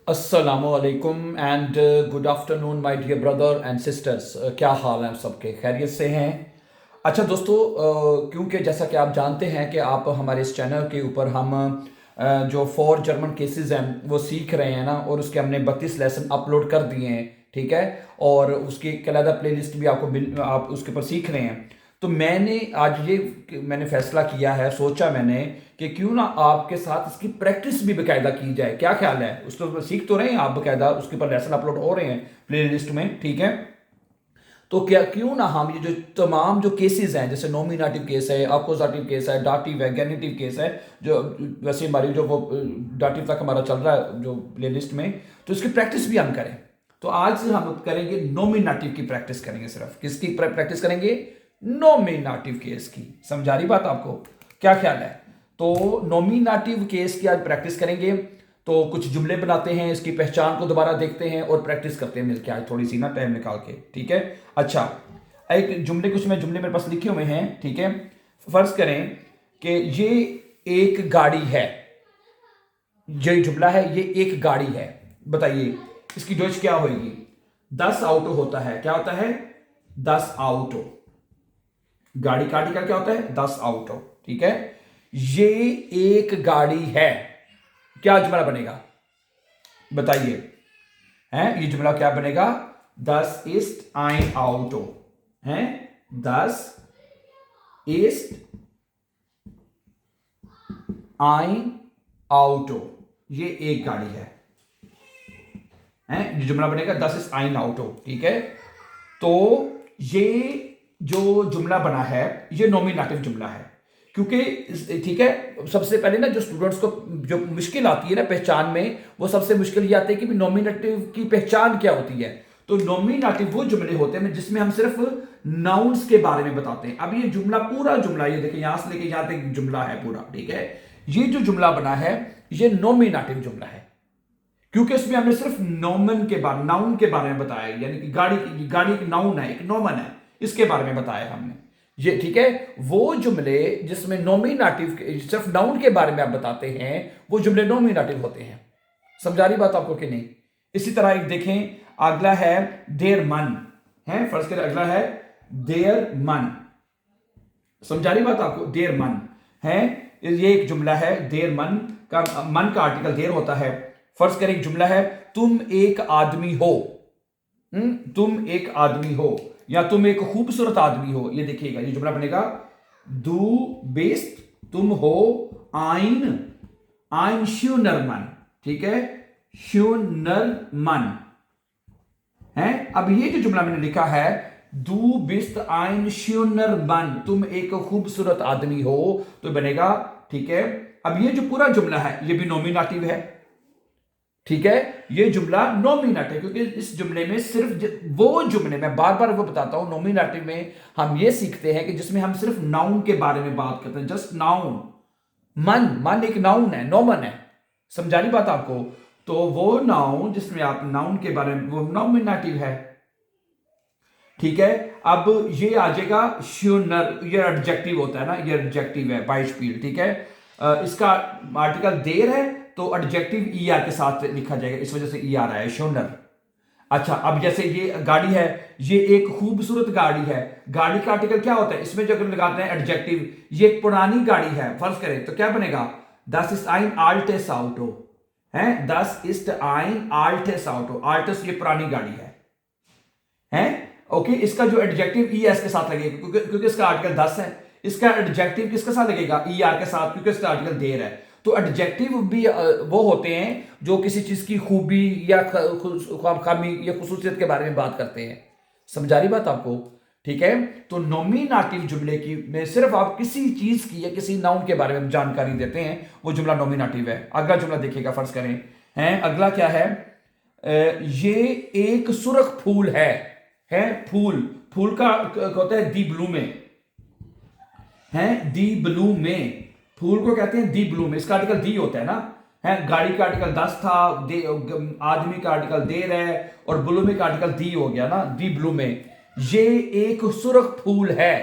अस्सलामुअलैकुम and good afternoon my dear brother and sisters. क्या हाल हैं सबके? खैरियत से हैं? अच्छा दोस्तों, क्योंकि जैसा कि आप जानते हैं कि आप हमारे इस चैनल के ऊपर हम जो 4 जर्मन केसेस हैं वो सीख रहे हैं ना, और उसके हमने 32 लेसन अपलोड कर दिए हैं। ठीक है। और उसकी एक अलग प्लेलिस्ट भी आप उसके ऊपर सीख रहे हैं। तो मैंने आज मैंने फैसला किया है, सोचा मैंने कि क्यों ना आपके साथ इसकी प्रैक्टिस भी बाकायदा की जाए। क्या ख्याल है? उसके ऊपर सीख तो रहे हैं आप बाकायदा, उसके ऊपर लेसन अपलोड हो रहे हैं प्ले लिस्ट में। ठीक है। तो क्या क्यों ना हम ये जो तमाम जो केसेस हैं, जैसे नॉमिनेटिव केस है, अपोजिटिव केस है, डाटिव है, गेनिटिव केस है, जो वैसे हमारी जो वो डाटिव तक हमारा चल रहा है जो प्ले लिस्ट में, तो इसकी प्रैक्टिस भी हम करें। तो आज हम करेंगे नॉमिनेटिव की प्रैक्टिस करेंगे। सिर्फ किसकी प्रैक्टिस करेंगे? नॉमिनेटिव केस की। समझा रही बात आपको? क्या ख्याल है? तो नॉमिनेटिव केस की आज प्रैक्टिस करेंगे। तो कुछ जुमले बनाते हैं, इसकी पहचान को दोबारा देखते हैं और प्रैक्टिस करते हैं मिलकर आज थोड़ी सी ना टाइम निकाल के। ठीक है। अच्छा, एक जुमले कुछ मैं जुमले मेरे पास लिखे हुए हैं। ठीक है। फर्ज करें कि ये एक गाड़ी है। जो जुमला है ये एक गाड़ी है। बताइए इसकी डोज क्या होगी? 10 ऑटो होता है। क्या होता है? 10 ऑटो। गाड़ी का आर्टिकल क्या होता है? 10 ऑटो। ठीक है। ये एक गाड़ी है। क्या जुमला बनेगा? बताइए। हैं, ये जुमला क्या बनेगा? 10 ist ein Auto। हैं, 10 ist ein Auto। ये एक गाड़ी है। हैं, ये जुमला बनेगा 10 ist ein Auto। ठीक है। तो ये जो जुमला बना है ये नॉमिनेटिव जुमला है, क्योंकि ठीक है, सबसे पहले ना जो स्टूडेंट्स को जो मुश्किल आती है ना पहचान में, वो सबसे मुश्किल ये आती है कि नॉमिनेटिव की पहचान क्या होती है। तो नॉमिनेटिव वो जुमले होते हैं जिसमें हम सिर्फ नाउन्स के बारे में बताते हैं। अब ये जुमला, पूरा जुमला, ये देखिए यहां से लेके यहां तक जुमला है पूरा। ठीक है। ये जो जुमला बना है ये नॉमिनेटिव जुमला है, क्योंकि इसमें हमने सिर्फ नॉमन के बारे, नाउन के बारे में बताया। यानी कि गाड़ी एक नाउन है, एक नॉमन है, इसके बारे में बताया हमने ये। ठीक है। वो जुमले जिसमें नॉमिनेटिव सिर्फ नाउन के बारे में आप बताते हैं वो जुमले नॉमिनेटिव होते हैं। समझा रही बात आपको कि नहीं? इसी तरह एक देखें, अगला है देयर मन। है, फर्ज करें अगला है देयर मन। समझा रही बात आपको? देयर मन है, ये एक जुमला है। देयर मन का आर्टिकल देयर होता है। फर्ज करें एक जुमला है, तुम एक आदमी हो। तुम एक आदमी हो या तुम एक खूबसूरत आदमी हो। ये देखिएगा, ये जुमला बनेगा दू बेस्ट, तुम हो आइन आइन श्यूनरमन। ठीक है, श्यूनरमन है। अब ये जो जुमला मैंने लिखा है दू बिस्त आइन श्यूनरमन, तुम एक खूबसूरत आदमी हो, तो बनेगा। ठीक है। अब ये जो पूरा जुमला है ये भी नॉमिनेटिव है। ठीक है। ये जुमला नॉमिनेटिव, क्योंकि इस जुमले में सिर्फ वो जुमले, मैं बार बार वो बताता हूं, नॉमिनेटिव में हम ये सीखते हैं कि जिसमें हम सिर्फ नाउन के बारे में बात करते हैं। Just noun. मन एक नाउन है, नॉमन है। समझा रही बात आपको? तो वो नाउन जिसमें आप नाउन के बारे में, वो नॉमिनेटिव है। ठीक है। अब ये आ जाएगा श्यूनर, ये एडजेक्टिव होता है ना, ये एडजेक्टिव है बाइस्पीड। ठीक है। इसका आर्टिकल देर है तो एडजेक्टिव ई आर के साथ लिखा जाएगा, इस वजह से ई आर आया है, श्यूनर। अच्छा, अब जैसे ये गाड़ी है, ये एक खूबसूरत गाड़ी है। गाड़ी का आर्टिकल क्या होता है? इसमें जो लगाते हैं एडजेक्टिव, ये एक पुरानी गाड़ी है फर्ज करें, तो क्या बनेगा? दस इस्ट आइन आल्टेस ऑटो है। दस इस्ट आइन आल्टेस ऑटो। आल्टेस ये पुरानी गाड़ी है। ओके। इसका जो एडजेक्टिव ई एस के साथ लगेगा, क्योंकि इसका आर्टिकल 10 है। इसका एडजेक्टिव किसके साथ लगेगा? ई आर के साथ, क्योंकि इसका आर्टिकल देर है। तो एडजेक्टिव भी वो होते हैं जो किसी चीज की खूबी या खामी या खुसूसियत के बारे में बात करते हैं। समझा रही बात आपको? ठीक है। तो नॉमिनेटिव जुमले की में सिर्फ आप किसी चीज की या किसी नाउन के बारे में जानकारी देते हैं, वो जुमला नॉमिनेटिव है। अगला जुमला देखिएगा, फर्ज करें हैं, अगला क्या है? ये एक सुर्ख फूल है फूल। फूल का होता है दी ब्लू में, है दी ब्लू में। फूल को कहते हैं दी ब्लू में। इसका आर्टिकल दी होता है ना। है, गाड़ी का आर्टिकल 10 था, आदमी का आर्टिकल देर है, और ब्लू में का आर्टिकल दी हो गया ना, दी ब्लू में। ये एक सुर्ख फूल है।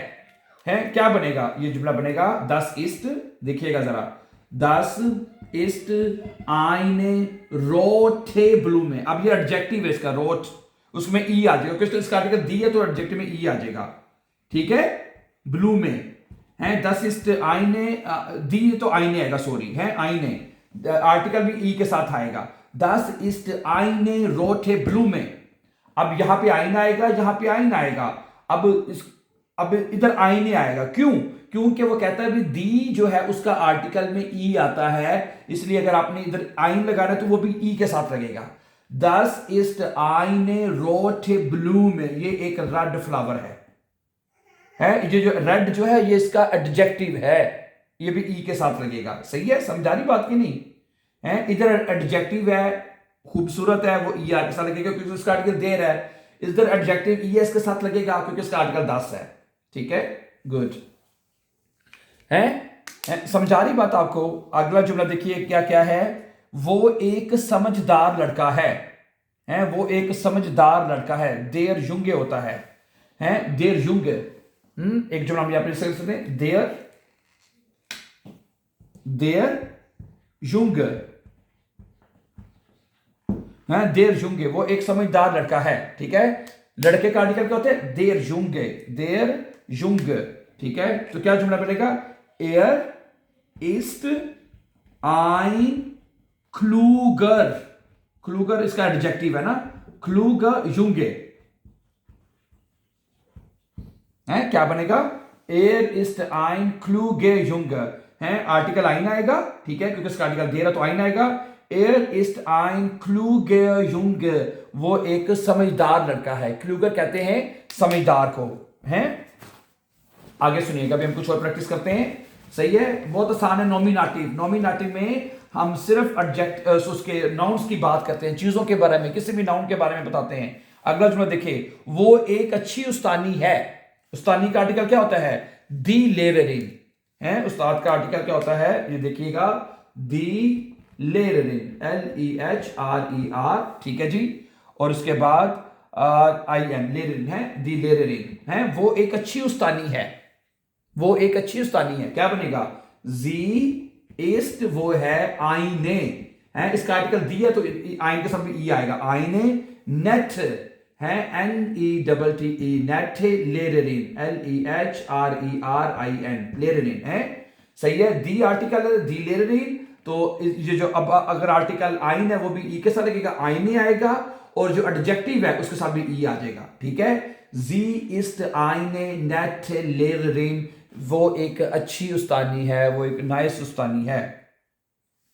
क्या बनेगा? ये जुमला बनेगा 10 ईस्ट। देखिएगा जरा, 10 ist eine rote Blume। अब ये एडजेक्टिव है इसका, रोट, उसमें ई आ जाएगा क्योंकि इसका आर्टिकल दी है तो एडजेक्टिव में ई आ जाएगा, ठीक है। ब्लूमे है, दस इस्ट आईने, दी तो आईने आएगा, सॉरी है आईने, आर्टिकल भी ई के साथ आएगा। दस इस्ट आईने रोटे ब्लूमे। अब यहां पे आईना आएगा, यहां पे आईना आएगा, अब इधर आईने आएगा, क्यों? क्योंकि वो कहता है भी दी जो है उसका आर्टिकल में ई आता है, इसलिए अगर आपने इधर आइन लगाना तो वो भी ई के साथ लगेगा। दस इस्ट आईने रोटे ब्लूमे, ये एक रेड फ्लावर है, ये जो रेड जो है ये इसका एडजेक्टिव है, ये भी ई के साथ लगेगा। सही है, समझा रही बात की नहीं है? इधर एडजेक्टिव है, खूबसूरत है, वो ई आर के साथ लगेगा क्योंकि उसका आर्टिकल देर है। इधर एडजेक्टिव ई एस के साथ लगेगा क्योंकि इसका आर्टिकल 10 है, ठीक है, गुड है, समझा रही बात आपको। अगला जुमला देखिए क्या क्या है। वो एक समझदार लड़का है, वो एक समझदार लड़का है। देर युंगे होता है देर युंगे। एक जुमला हम यहां पर सकते हैं, देर युंग, देर युंगे, वो एक समझदार लड़का है, ठीक है। लड़के का आर्टिकल क्या होता है? देर युंगे, देर युंग, ठीक है। तो क्या जुमला बनेगा? एयर इस्ट आइन क्लूगर, क्लूगर इसका एडजेक्टिव है ना, क्लूगर युंगे है, क्या बनेगा? एयर इस्ट आइन क्लूगे युंग है, आर्टिकल आइन आएगा, ठीक है, क्योंकि इसका आर्टिकल दे रहा तो आइन आएगा। एयर इस्ट आइन क्लूगे युंग, वो एक समझदार लड़का है। क्लूगर कहते हैं समझदार को, हैं। आगे सुनिएगा, अभी हम कुछ और प्रैक्टिस करते हैं। सही है, बहुत आसान है। नॉमिनेटिव, नॉमिनेटिव में हम सिर्फ एडजेक्ट उसके नाउन्स की बात करते हैं, चीजों के बारे में, किसी भी नाउन के बारे में बताते हैं। अगला जुमला देखिए, वो एक अच्छी उस्तानी है। उस्तानी का आर्टिकल क्या होता है? दी लेररिन है, उस्ताद का आर्टिकल क्या होता है? ये देखिएगा, दी लेररिन, LEHRER, ठीक है जी। और उसके बाद IN लेररिन है, दी लेररिन है, वो एक अच्छी उस्तानी है, वो एक अच्छी उस्तानी है। क्या बनेगा? जी इस्ट, वो है आईने है, इसका आर्टिकल दी है तो आइन के साथ में ई आएगा। आईने नेट है, NETTE नेट, लेररिन LEHRERIN लेररिन है, सही है। दी आर्टिकल है, दी लेररिन, तो ये जो अब अगर आर्टिकल आइन है वो भी ई के साथ लगेगा, आईने आएगा, और जो एडजेक्टिव है उसके साथ भी ई आ जाएगा, ठीक है। जी इस्ट आईने नेट लेररिन, वो एक अच्छी उस्तानी है, वो एक नाइस उस्तानी है।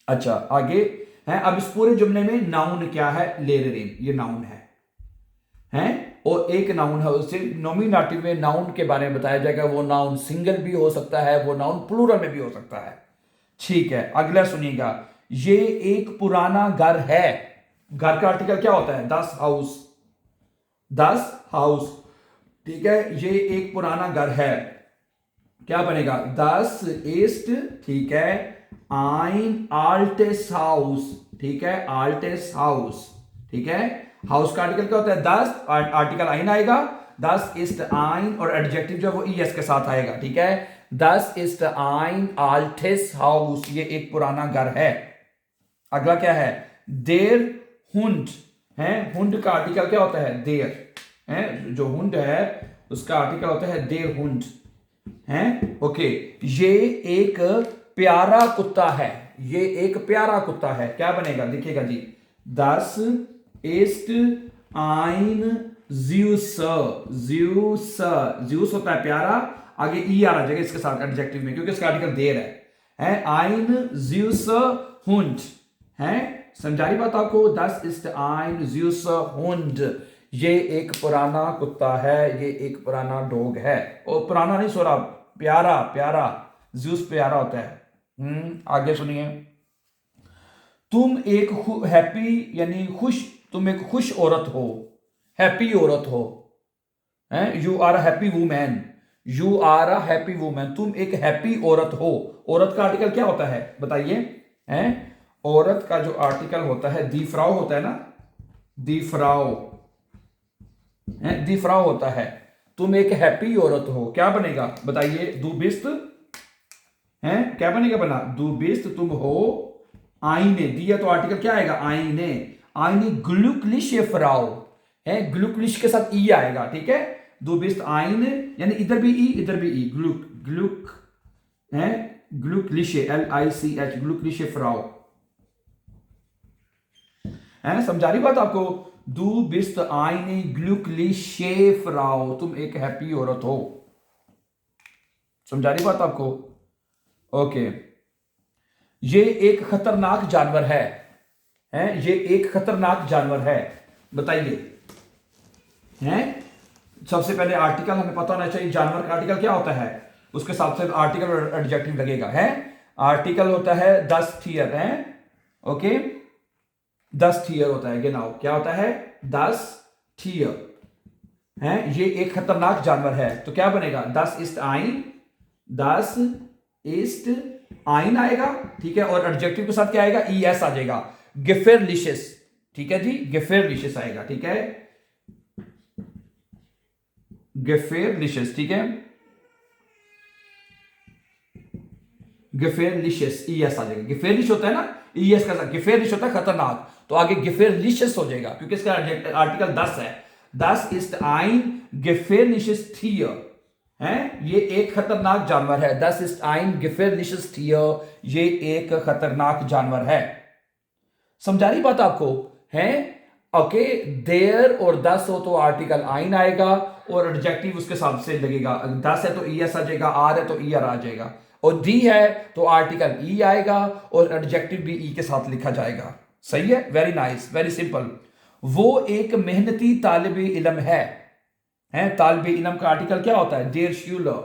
अच्छा, आगे है, अब इस पूरे जुमले में नाउन क्या है? लेररिन, ये नाउन है, और एक नाउन है, उससे नॉमिनेटिव में नाउन के बारे में बताया जाएगा। वो नाउन सिंगल भी हो सकता है, वो नाउन प्लूरल में भी हो सकता है, ठीक है। अगला सुनिएगा, ये एक पुराना घर है। घर का आर्टिकल क्या होता है? दस हाउस, दस हाउस, ठीक है। ये एक पुराना घर है, क्या बनेगा? दस ईस्ट, ठीक है, आइन आल्टेस हाउस, ठीक है, आल्टेस हाउस, ठीक है। हाउस का आर्टिकल क्या होता है? दस, आर्टिकल आइन आएगा, दस ईस्ट आइन, और एडजेक्टिव जो वो ES के साथ आएगा, ठीक है। दस ईस्ट आइन आल्टेस हाउस, ये एक पुराना घर है। अगला क्या है? देर हुंड है, हुंड का आर्टिकल क्या होता है? देर है, जो हुंड है उसका आर्टिकल होता है देर हुंड है, ओके। ये एक प्यारा कुत्ता है, ये एक प्यारा कुत्ता है, क्या बनेगा? देखिएगा जी, दस ईस्ट आइन ज्यूस, ज्यूस, ज्यूस होता है प्यारा, आगे ई आ जाएगा इसके साथ एडजेक्टिव में क्योंकि इसका आर्टिकल देर है। आइन ज्यूस हुंड है, समझारी बात आपको? दस ईस्ट आइन ज्यूस हुंड, ये एक पुराना कुत्ता है, ये एक पुराना डॉग है। और पुराना नहीं, सोरा प्यारा, प्यारा, ज्यूस प्यारा होता है। आगे सुनिए, तुम एक हैप्पी यानी खुश, तुम एक खुश औरत हो, हैप्पी औरत हो, you are a happy women, you are a happy women, तुम एक हैप्पी औरत हो। औरत का आर्टिकल क्या होता है बताइए? औरत का जो आर्टिकल होता है दी फ्राउ होता है ना, दी फ्राउ, दी फ्राउ होता है। तुम एक हैप्पी औरत हो, क्या बनेगा बताइए? दू बिस्त है, क्या बनेगा? बना दू बिस्त, तुम हो आईने दिया तो आर्टिकल क्या आएगा, आईने, आईने ग्लुकलिशे फ्राउ है, ग्लुकलिश के साथ ई आएगा, ठीक है। दो बिस्त आइन, यानी इधर भी ई इधर भी ई, ग्लुक ग्लुक है, ग्लुकलिशे LICH, ग्लुकलिशे फ्राउ है। समझा रही बात आपको? दू बिस्त आईने ग्लुकलिशे फ्राउ, तुम एक हैप्पी औरत हो। समझा रही बात आपको? ओके। ये एक खतरनाक जानवर है, ये एक खतरनाक जानवर है, बताइए। हैं, सबसे पहले आर्टिकल हमें पता होना चाहिए, जानवर का आर्टिकल क्या होता है, उसके साथ साथ आर्टिकल और एडजेक्टिव लगेगा। है आर्टिकल होता है 10 थियर है, ओके 10 थियर होता है, गिनाओ क्या होता है, 10 थियर है। ये एक खतरनाक जानवर है, तो क्या बनेगा, 10 इस्ट आइन, 10 इस्ट आइन आएगा, ठीक है। और एडजेक्टिव के साथ क्या आएगा, ES आ जाएगा, गिफेरलिशियस, ठीक है जी, गिफेरलिशियस आएगा, ठीक है, गिफेरलिशियस, ठीक है, गिफेरलिशियस, ES आ जाएगा। गिफेरलिश होता है ना, ES का साथ, गिफेरलिश होता है खतरनाक, तो आगे गिफेरलिशियस हो जाएगा, क्योंकि इसका आर्टिकल 10 है, 10 इस्ट आइन गिफेरलिशियस थियर है। ये एक खतरनाक जानवर है, 10 इस्ट आइन गिफेरलिशियस थियर, ये एक खतरनाक जानवर है। समझा रही बात आपको? है ओके। देयर और 10 हो तो आर्टिकल आइन आएगा और एडजेक्टिव उसके साथ से लगेगा, 10 है तो ES आ जाएगा, R है तो ER आ जाएगा, और D है तो आर्टिकल E आएगा और एडजेक्टिव भी E के साथ लिखा जाएगा। सही है, वेरी नाइस, वेरी सिंपल। वो एक मेहनती तालिब इल्म है, तालिब इल्म का आर्टिकल क्या होता है, देयर श्यूलर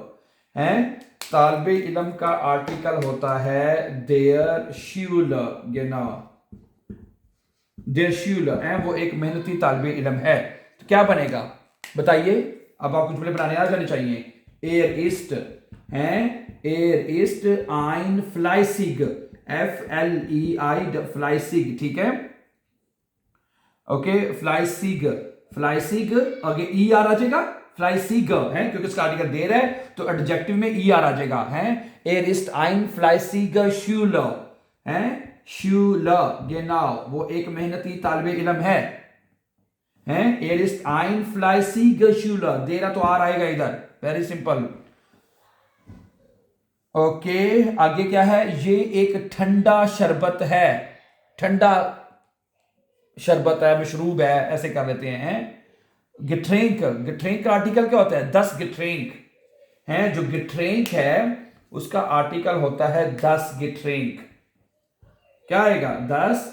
है, तालिब इल्म का आर्टिकल होता है देयर श्यूलर, गेना देयर श्यूलर है, वो एक मेहनती तालिब इल्म है, तो क्या बनेगा बताइए। अब आपको जुमले बनाने आ जाने चाहिए। एयर इस्ट है, एयर इस्ट आइन फ्लाइसिग, FLEI फ्लाइसिग, ठीक है, ओके फ्लाइसिग, फ्लाइसिग आगे ER आ जाएगा, फ्लाइसिग है, क्योंकि इसका आर्टिकल देर है तो एडजेक्टिव में ER आ जाएगा, है एयर इस्ट आइन फ्लाइसिग श्यूलर है, श्यूलर गेनाउ, वो एक मेहनती तालिब इल्म है, एयर इस्ट आइन फ्लाइसिग श्यूलर, देरा तो R आएगा इधर, वेरी सिंपल। ओके आगे क्या है, ये एक ठंडा शरबत है, ठंडा शरबत है, मशरूब है, ऐसे कर लेते हैं। गिट्रेंक, गिट्रेंक का आर्टिकल क्या होता है, 10 गिट्रेंक है, जो गिट्रेंक है उसका आर्टिकल होता है 10 गिट्रेंक, क्या आएगा 10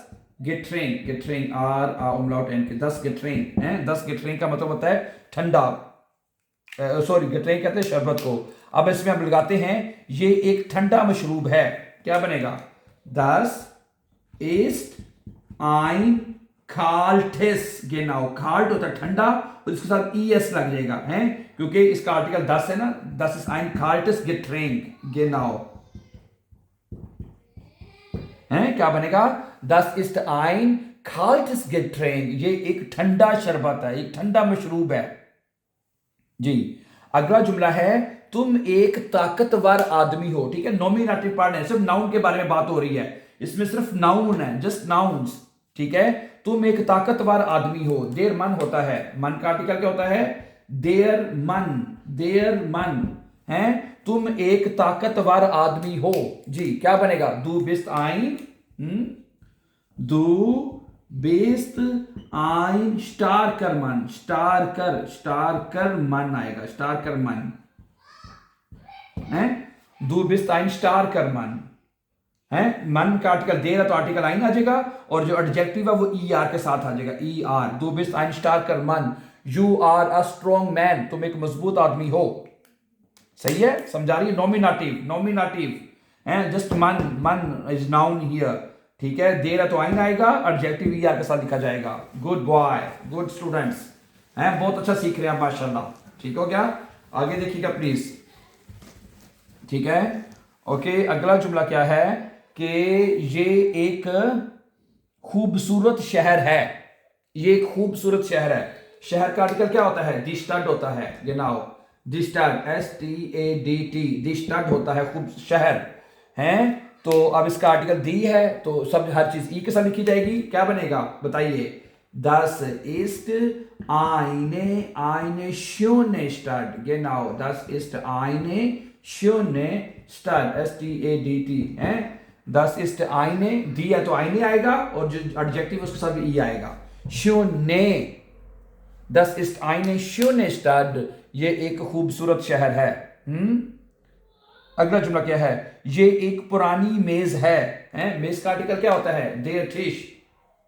गिट्रेंक, गिट्रेंक R के 10 गिट्रेंक है, 10 गिट्रेंक का मतलब होता है ठंडा, सॉरी गिट्रेंक कहते हैं शरबत को। अब इसमें हम लगाते हैं ये एक ठंडा मशरूब है, क्या बनेगा 10 ईस्ट आइन खाल्टिस, गेनाउ, खाल्ट होता है ठंडा और इसके साथ ES लग जाएगा, है क्योंकि इसका आर्टिकल 10 है ना, 10 इस आइन खाल्टिस गेट्रेंक, गेनाउ है, क्या बनेगा 10 इस्ट आइन खाल्टिस गेट्रेंक, ये एक ठंडा शरबत है, एक ठंडा मशरूब है जी। अगला जुमला है, तुम एक ताकतवर आदमी हो, ठीक है, नॉमिनेटिव पार्ट है, सिर्फ नाउन के बारे में बात हो रही है, इसमें सिर्फ नाउन है, जस्ट नाउन्स, ठीक है। तुम एक ताकतवर आदमी हो, देयर मन होता है, मन का आर्टिकल क्या होता है, देयर मन, देयर मन है, तुम एक ताकतवर आदमी हो जी, क्या बनेगा दू बिस्त आइन, दू बिस्त आइन स्टार कर मन, स्टार कर मन आएगा, स्टार कर मन है, दू बिस्त आइन स्टार कर मन है, मन का आर्टिकल देर है तो आर्टिकल आइन आ जाएगा और जो एडजेक्टिव है वो ER के साथ आ जाएगा, ER, दू बिस्त आइन स्टार कर मन, you are a strong man, तुम एक मजबूत आदमी हो। सही है, समझा रही है, नॉमिनेटिव, नॉमिनेटिव है, जस्ट मन, मन इज नाउन हियर, ठीक है, देर है तो आइन आएगा, एडजेक्टिव ER के साथ लिखा जाएगा। गुड बॉय, गुड स्टूडेंट्स हैं, बहुत अच्छा सीख रहे हैं माशाल्लाह, ठीक हो गया। आगे देखिएगा प्लीज, ठीक है, ओके। अगला जुमला क्या है कि ये एक खूबसूरत शहर है, ये एक खूबसूरत शहर है, शहर का आर्टिकल क्या होता है, दी स्टड होता है, गिनाओ दी स्टड, STADT, दी स्टड होता है, खूब शहर है, तो अब इसका आर्टिकल दी है तो सब हर चीज ई के साथ लिखी जाएगी। क्या बनेगा बताइए? Das ist eine schöne Stadt. Genau, das ist eine schöne Stadt. STADT है। Das ist eine, दी है तो eine आएगा और जो एडजेक्टिव उसके साथ भी ई आएगा। schöne, das ist eine schöne Stadt, ये एक खूबसूरत शहर है। अगला जुमला क्या है? ये एक पुरानी मेज है। मेज का आर्टिकल क्या होता है? Der Tisch।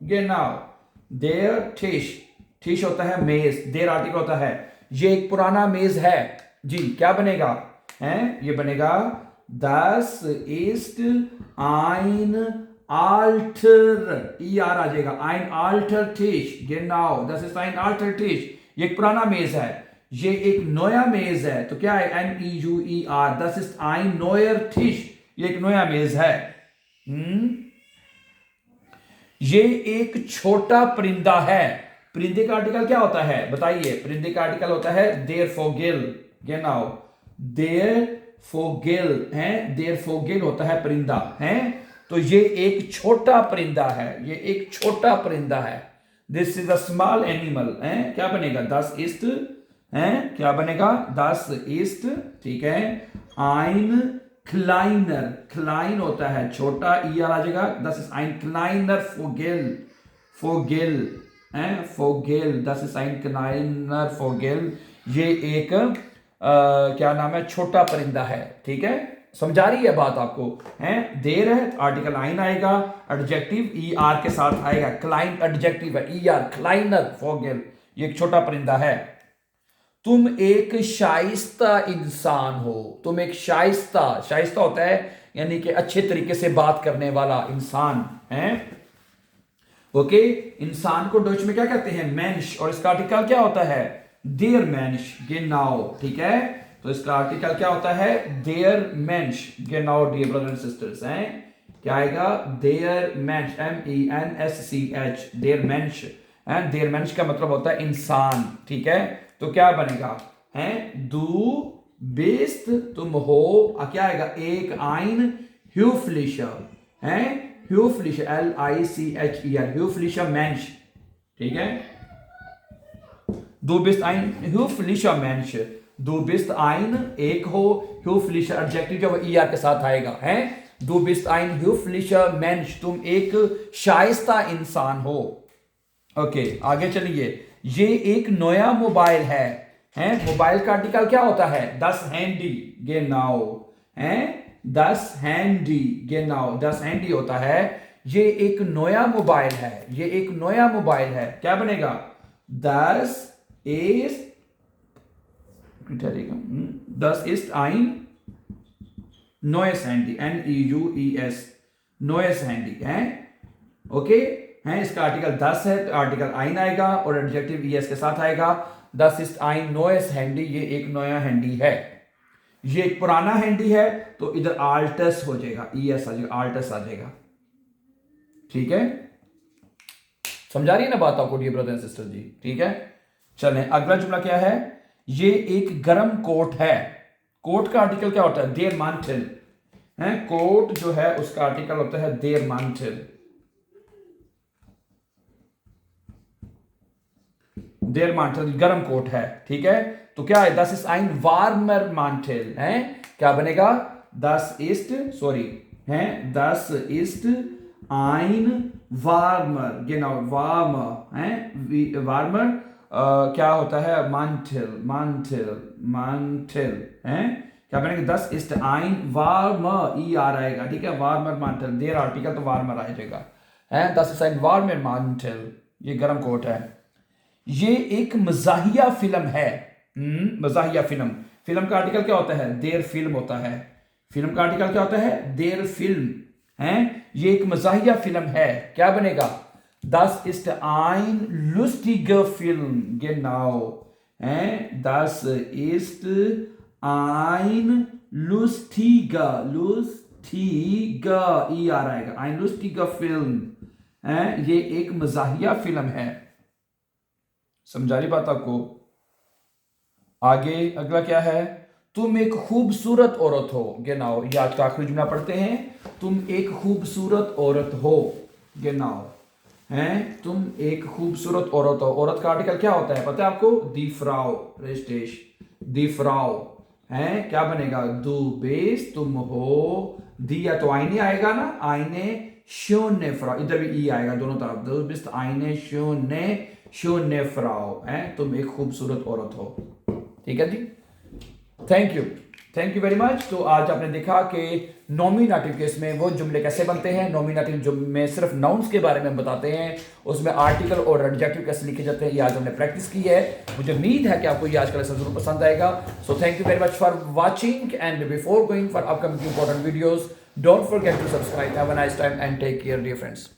Genau, der Tisch, Tisch होता है मेज, der आर्टिकल होता है। ये एक पुराना मेज है जी। क्या बनेगा? ये बनेगा Das ist ein alter, ER आ जाएगा, ein alter Tisch। Genau, das ist ein alter Tisch, ये एक पुराना मेज है। ये एक नया मेज है तो क्या है? NEUER, das ist ein neuer Tisch, ये एक नया मेज है। ये एक छोटा परिंदा है। परिंदे का आर्टिकल क्या होता है बताइए? परिंदे का आर्टिकल होता है der Vogel। Genau, der Vogel है, der Vogel होता है परिंदा है। तो ये एक छोटा परिंदा है, ये एक छोटा परिंदा है। This is a small animal है। क्या बनेगा? Das ist है, क्या बनेगा? Das ist, ठीक है, ein kleiner, klein होता है छोटा, ER आ जाएगा। Das ist ein kleiner Vogel, Vogel है, Vogel, das ist ein kleiner Vogel, ये एक क्या नाम है? छोटा परिंदा है। ठीक है, समझा रही है बात आपको? है, देर है आर्टिकल आइन आएगा, एडजेक्टिव ER के साथ आएगा। क्लाइन एडजेक्टिव है, ER, क्लाइनर Vogel, ये एक छोटा परिंदा है। तुम एक शाइस्ता इंसान हो। तुम एक शाइस्ता, शाइस्ता होता है यानी कि अच्छे तरीके से बात करने वाला इंसान है। ओके, इंसान को डच में क्या कहते हैं? मेंश। और इसका आर्टिकल क्या होता है? देयर मेंश, गेनाउ। ठीक है, तो इसका आर्टिकल क्या होता है? देयर मेंश, गेनाउ। डियर ब्रदर्स एंड सिस्टर्स हैं, क्या आएगा? देयर मेंश, MENSCH, देयर मेंश। देयर मेंश का मतलब होता है इंसान। ठीक है, तो क्या बनेगा? दू बिस्त, तुम हो, क्या आएगा? एक आइन ह्यूफ्लिशर है, ह्यूफ्लिशर, LICHER, ह्यूफ्लिशर मेंश। ठीक है, दू बिस्त आइन ह्यूफ्लिशर मेंश। दू बिस्त आइन एक हो, ह्यूफ्लिशर एडजेक्टिव जो ER के साथ आएगा है। दू बिस्त आइन ह्यूफ्लिशर मेंश, तुम एक शाइस्ता इंसान हो। ओके, आगे चलिए। ये एक नया मोबाइल है। मोबाइल का आर्टिकल क्या होता है? Das Handy, genau, das Handy, genau, das Handy होता है। ये एक नया मोबाइल है, ये एक नया मोबाइल है। क्या बनेगा? Das ist, das ist ein neues Handy, NEUES, neues Handy है। ओके है, इसका आर्टिकल 10 है तो आर्टिकल आइन आएगा और एडजेक्टिव ES के साथ आएगा। Das ist ein neues Handy, ये एक नया हैंडी है। ये एक पुराना हैंडी है तो इधर आल्टस हो जाएगा, ES आ जाएगा, आल्टस आ जाएगा। ठीक है, समझा रही है ना बात आपको डियर ब्रदर एंड सिस्टर जी? ठीक है, चलें अगला जुमला क्या है? ये एक गर्म कोट है। कोट का आर्टिकल क्या होता है? देयर मांटल है। कोट जो है उसका आर्टिकल होता है देयर मांटल, देयर मांटल, गर्म कोट है। ठीक है, तो क्या है? Das ist ein warmer Mantel है। क्या बनेगा? Das ist, सॉरी है, das ist ein warmer, genau, warmer है, warmer क्या होता है? Mantel, Mantel, Mantel है। क्या बनेगा? Das ist ein warmer, ER आएगा। ठीक है, warmer Mantel, देयर आर्टिकल तो warmer आ जाएगा है। Das ist ein warmer Mantel, ये गर्म कोट है। ये एक मजाहिया फिल्म है। मजाहिया फिल्म, फिल्म का आर्टिकल क्या होता है? देर फिल्म होता है। फिल्म का आर्टिकल क्या होता है? देर फिल्म है। ये एक मजाहिया फिल्म है। क्या बनेगा? Das ist ein lustiger Film, genau, das ist ein lustiger, ER आएगा, ein lustiger Film है। ये एक मजाहिया फिल्म है। समझा रही बात आपको? आगे अगला क्या है? तुम एक खूबसूरत औरत हो, genau, ये आज का आखिरी जुमला पढ़ते हैं। तुम एक खूबसूरत औरत हो, genau, हैं, तुम एक खूबसूरत औरत हो। औरत का आर्टिकल क्या होता है पता है आपको? दी फ्राउ, रेस्टेश, दी फ्राउ, हैं, क्या बनेगा? दू बेस, तुम हो, दी या तो आईने आएगा ना, आईने शून्य फ्राउ, इधर भी ई आएगा दोनों तरफ, दो बिस्त आईने शून्य शून्य फ्राउ, हैं, तुम एक खूबसूरत औरत हो। ठीक है जी, थैंक यू वेरी मच। तो आज आपने देखा कि नॉमिनेटिव केस में वो जुमले कैसे बनते हैं। नॉमिनेटिव में सिर्फ नाउन्स के बारे में बताते हैं, उसमें आर्टिकल और एडजेक्टिव कैसे लिखे जाते हैं, ये आज हमने प्रैक्टिस की है। मुझे उम्मीद है कि आपको ये आज का लेसन जरूर पसंद आएगा। So thank you very much for watching and before going for upcoming important videos, don't forget to subscribe. Have a nice time and take care dear friends.